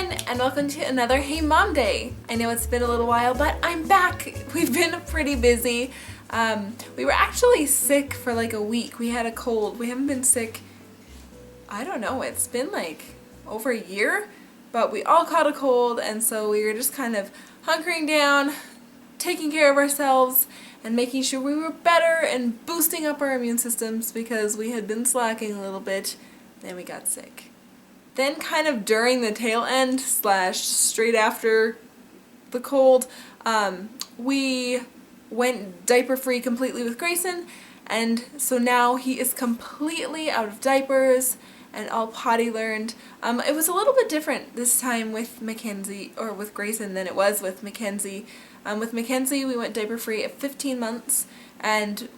everyone, and welcome to another Hey Mom Day. I know it's been a little while, but I'm back. We've been pretty busy. We were actually sick for like a week. We had a cold. We haven't been sick, I don't know, it's been like over a year, but we all caught a cold, and so we were just kind of hunkering down, taking care of ourselves, and making sure we were better and boosting up our immune systems because we had been slacking a little bit. Then we got sick. Then kind of during the tail end / straight after the cold, we went diaper free completely with Grayson, and so now he is completely out of diapers and all potty learned. It was a little bit different this time with Mackenzie, or with Grayson, than it was with Mackenzie. With Mackenzie we went diaper free at 15 months, and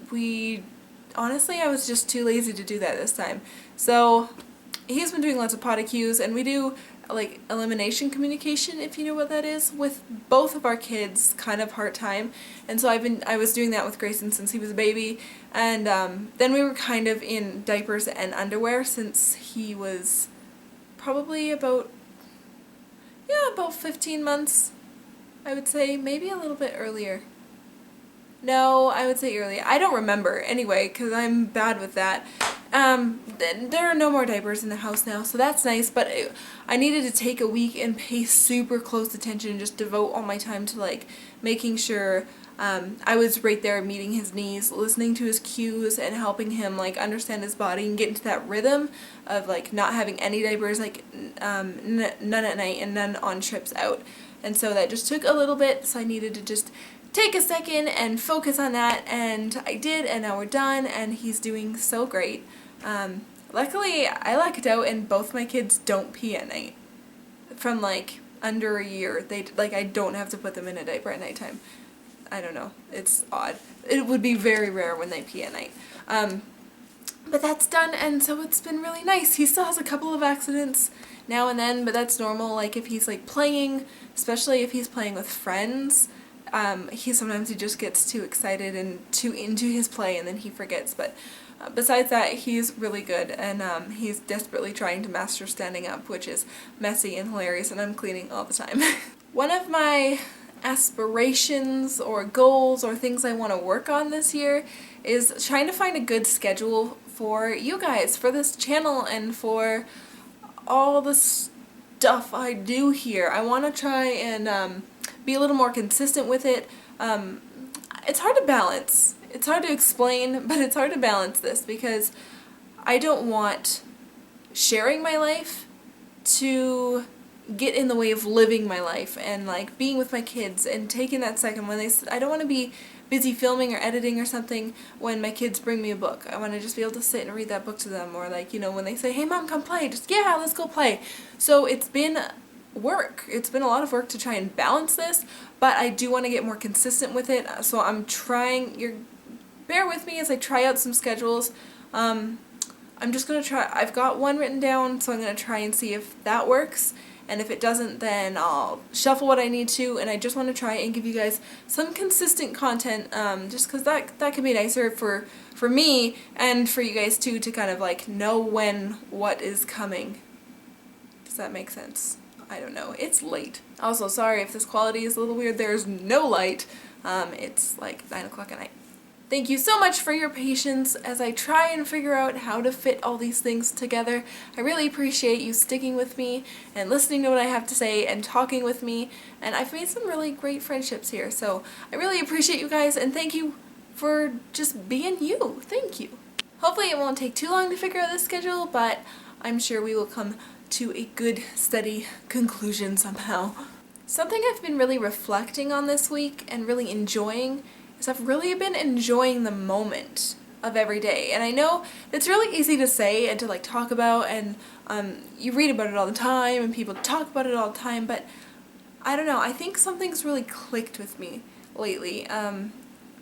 honestly I was just too lazy to do that this time. So he's been doing lots of potty cues, and we do like elimination communication, if you know what that is, with both of our kids kind of part-time. And so I was doing that with Grayson since he was a baby, and then we were kind of in diapers and underwear since he was probably about 15 months, I would say, maybe a little bit earlier. No, I would say earlier. I don't remember anyway, because I'm bad with that. There are no more diapers in the house now, so that's nice, but I needed to take a week and pay super close attention and just devote all my time to like making sure I was right there meeting his needs, listening to his cues, and helping him like understand his body and get into that rhythm of like not having any diapers, like none at night and none on trips out. And so that just took a little bit, so I needed to just take a second and focus on that, and I did, and now we're done, and he's doing so great. Luckily I lucked out and both my kids don't pee at night. From like under a year, I don't have to put them in a diaper at nighttime. I don't know, it's odd. It would be very rare when they pee at night. But that's done, and so it's been really nice. He still has a couple of accidents now and then, but that's normal. Like if he's like playing, especially if he's playing with friends, sometimes he just gets too excited and too into his play, and then he forgets. But besides that, he's really good, and he's desperately trying to master standing up, which is messy and hilarious, and I'm cleaning all the time. One of my aspirations or goals or things I want to work on this year is trying to find a good schedule for you guys, for this channel, and for all the stuff I do here. I want to try and be a little more consistent with it. It's hard to balance. It's hard to explain, but it's hard to balance this because I don't want sharing my life to get in the way of living my life and like being with my kids and taking that second when I don't want to be busy filming or editing or something when my kids bring me a book. I want to just be able to sit and read that book to them, or like, you know, when they say, "Hey mom, come play," just, yeah, let's go play. So it's been work. It's been a lot of work to try and balance this, but I do want to get more consistent with it. So I'm trying. Bear with me as I try out some schedules. I'm just gonna try. I've got one written down, so I'm gonna try and see if that works. And if it doesn't, then I'll shuffle what I need to, and I just want to try and give you guys some consistent content, just because that can be nicer for me and for you guys too, to kind of like know when what is coming. Does that make sense? I don't know. It's late. Also, sorry if this quality is a little weird. There's no light. It's like 9 o'clock at night. Thank you so much for your patience as I try and figure out how to fit all these things together. I really appreciate you sticking with me and listening to what I have to say and talking with me, and I've made some really great friendships here, so I really appreciate you guys, and thank you for just being you. Thank you. Hopefully it won't take too long to figure out this schedule, but I'm sure we will come to a good, steady conclusion somehow. Something I've been really reflecting on this week and really enjoying is I've really been enjoying the moment of every day. And I know it's really easy to say and to like talk about, and you read about it all the time and people talk about it all the time, but I don't know, I think something's really clicked with me lately.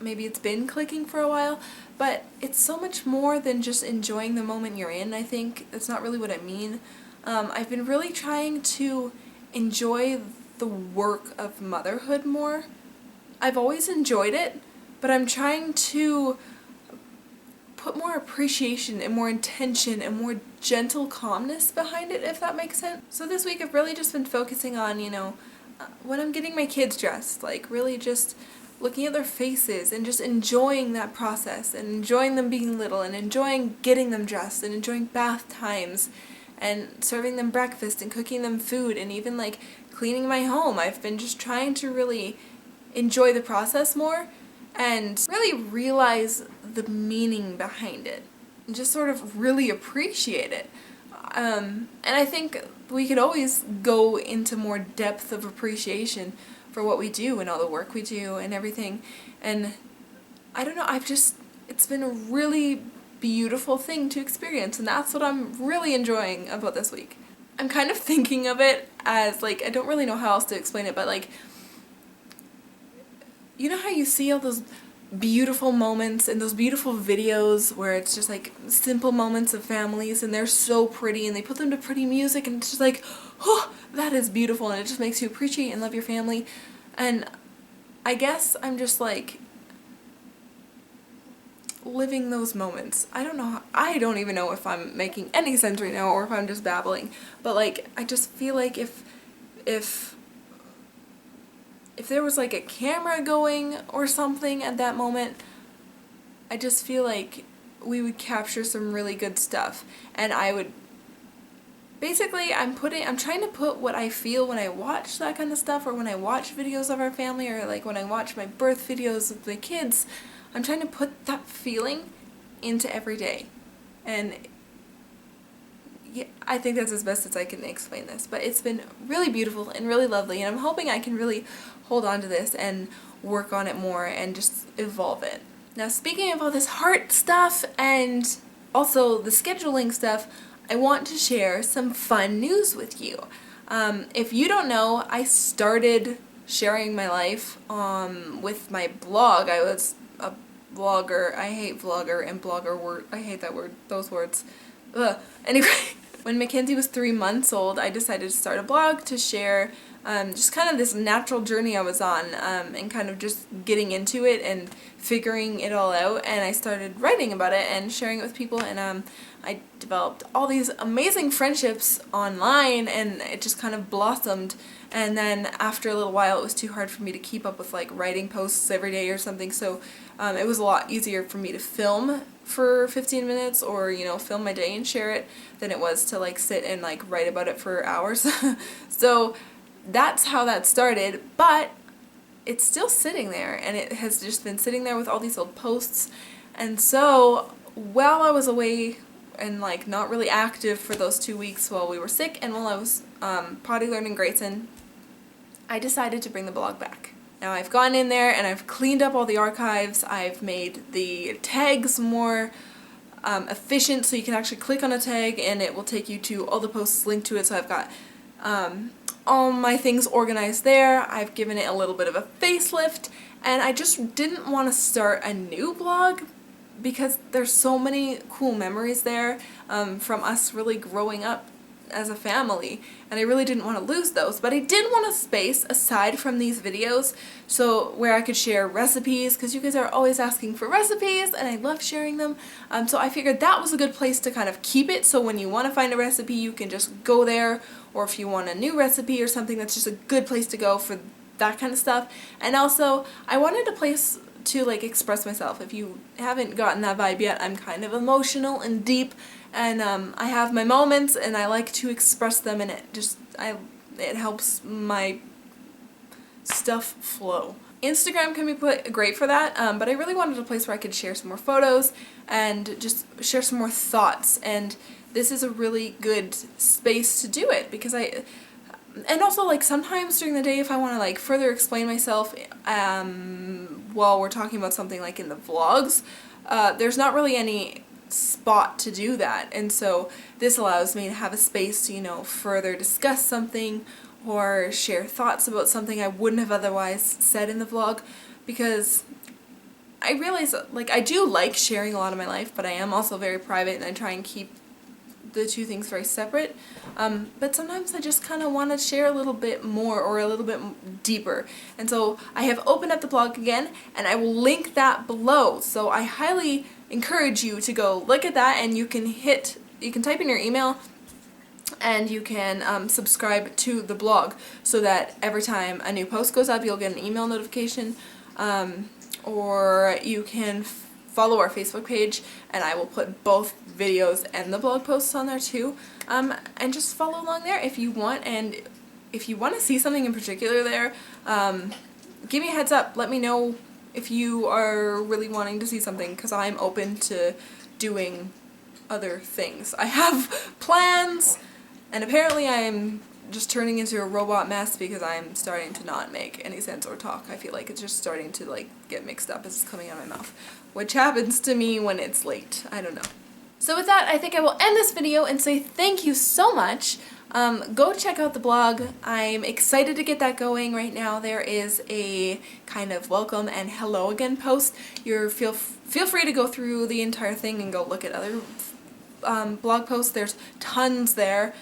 Maybe it's been clicking for a while, but it's so much more than just enjoying the moment you're in. I think that's not really what I mean. I've been really trying to enjoy the work of motherhood more. I've always enjoyed it, but I'm trying to put more appreciation and more intention and more gentle calmness behind it, if that makes sense. So this week I've really just been focusing on, when I'm getting my kids dressed, like really just looking at their faces and just enjoying that process and enjoying them being little and enjoying getting them dressed and enjoying bath times and serving them breakfast and cooking them food and even like cleaning my home. I've been just trying to really enjoy the process more and really realize the meaning behind it and just sort of really appreciate it. And I think we could always go into more depth of appreciation for what we do and all the work we do and everything. And I don't know, it's been a really beautiful thing to experience, and that's what I'm really enjoying about this week. I'm kind of thinking of it as like, I don't really know how else to explain it, but like, you know how you see all those beautiful moments and those beautiful videos where it's just like simple moments of families and they're so pretty and they put them to pretty music and it's just like, oh, that is beautiful, and it just makes you appreciate and love your family. And I guess I'm just like living those moments. I don't even know if I'm making any sense right now or if I'm just babbling, but like I just feel like if there was like a camera going or something at that moment, I just feel like we would capture some really good stuff. And I would basically, I'm trying to put what I feel when I watch that kind of stuff, or when I watch videos of our family, or like when I watch my birth videos of the kids. I'm trying to put that feeling into every day. And yeah, I think that's as best as I can explain this, but it's been really beautiful and really lovely, and I'm hoping I can really hold on to this and work on it more and just evolve it. Now, speaking of all this heart stuff and also the scheduling stuff, I want to share some fun news with you. If you don't know, I started sharing my life with my blog. I was a blogger. I hate vlogger and blogger word. I hate that word. Those words. Ugh. Anyway, when Mackenzie was 3 months old, I decided to start a blog to share just kind of this natural journey I was on, and kind of just getting into it and figuring it all out. And I started writing about it and sharing it with people, and I developed all these amazing friendships online, and it just kind of blossomed. And then after a little while, it was too hard for me to keep up with like writing posts every day or something, so it was a lot easier for me to film for 15 minutes or, film my day and share it than it was to like sit and like write about it for hours. So that's how that started, but it's still sitting there, and it has just been sitting there with all these old posts. And so while I was away and like not really active for those 2 weeks while we were sick and while I was potty learning Grayson, I decided to bring the blog back. Now I've gone in there and I've cleaned up all the archives. I've made the tags more efficient, so you can actually click on a tag and it will take you to all the posts linked to it. So I've got all my things organized there. I've given it a little bit of a facelift, and I just didn't want to start a new blog because there's so many cool memories there from us really growing up as a family, and I really didn't want to lose those. But I did want a space aside from these videos so where I could share recipes, because you guys are always asking for recipes and I love sharing them. So I figured that was a good place to kind of keep it, so when you want to find a recipe you can just go there, or if you want a new recipe or something, that's just a good place to go for that kind of stuff. And also I wanted a place to like express myself. If you haven't gotten that vibe yet, I'm kind of emotional and deep, and I have my moments and I like to express them, and it helps my stuff flow. Instagram can be great for that, but I really wanted a place where I could share some more photos and just share some more thoughts, and this is a really good space to do it, because and also like sometimes during the day if I want to like further explain myself while we're talking about something like in the vlogs, there's not really any spot to do that, and so this allows me to have a space to further discuss something or share thoughts about something I wouldn't have otherwise said in the vlog, because I realize like I do like sharing a lot of my life, but I am also very private and I try and keep the two things very separate, but sometimes I just kind of want to share a little bit more or a little bit deeper, and so I have opened up the blog again and I will link that below. So I highly encourage you to go look at that, and you can type in your email and you can subscribe to the blog so that every time a new post goes up you'll get an email notification, or you can follow our Facebook page, and I will put both videos and the blog posts on there too, and just follow along there if you want. And if you want to see something in particular there, give me a heads up. Let me know if you are really wanting to see something, because I'm open to doing other things. I have plans, and apparently I'm just turning into a robot mess because I'm starting to not make any sense or talk. I feel like it's just starting to like get mixed up as it's coming out of my mouth, which happens to me when it's late. I don't know. So with that, I think I will end this video and say thank you so much. Go check out the blog. I'm excited to get that going right now. There is a kind of welcome and hello again post. Feel free to go through the entire thing and go look at other blog posts. There's tons there.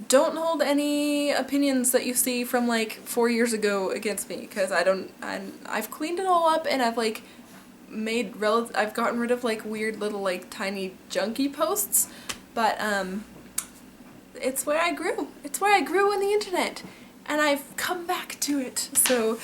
Don't hold any opinions that you see from like 4 years ago against me, because I've cleaned it all up, and I've like I've gotten rid of like weird little like tiny junky posts, but it's where I grew. It's where I grew on the internet, and I've come back to it. So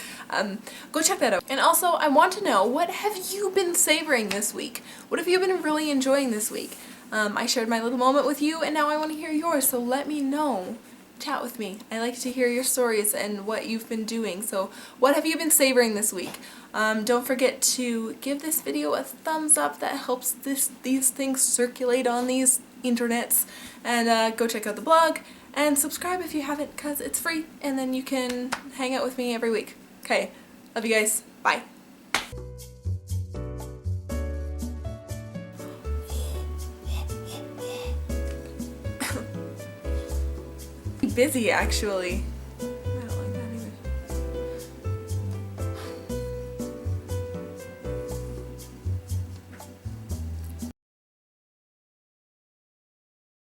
go check that out. And also, I want to know, what have you been savoring this week? What have you been really enjoying this week? I shared my little moment with you, and now I want to hear yours, so let me know. Chat with me. I like to hear your stories and what you've been doing. So what have you been savoring this week? Don't forget to give this video a thumbs up. That helps these things circulate on these internets. And go check out the blog, and subscribe if you haven't, because it's free, and then you can hang out with me every week. Okay, love you guys. Bye. Busy actually.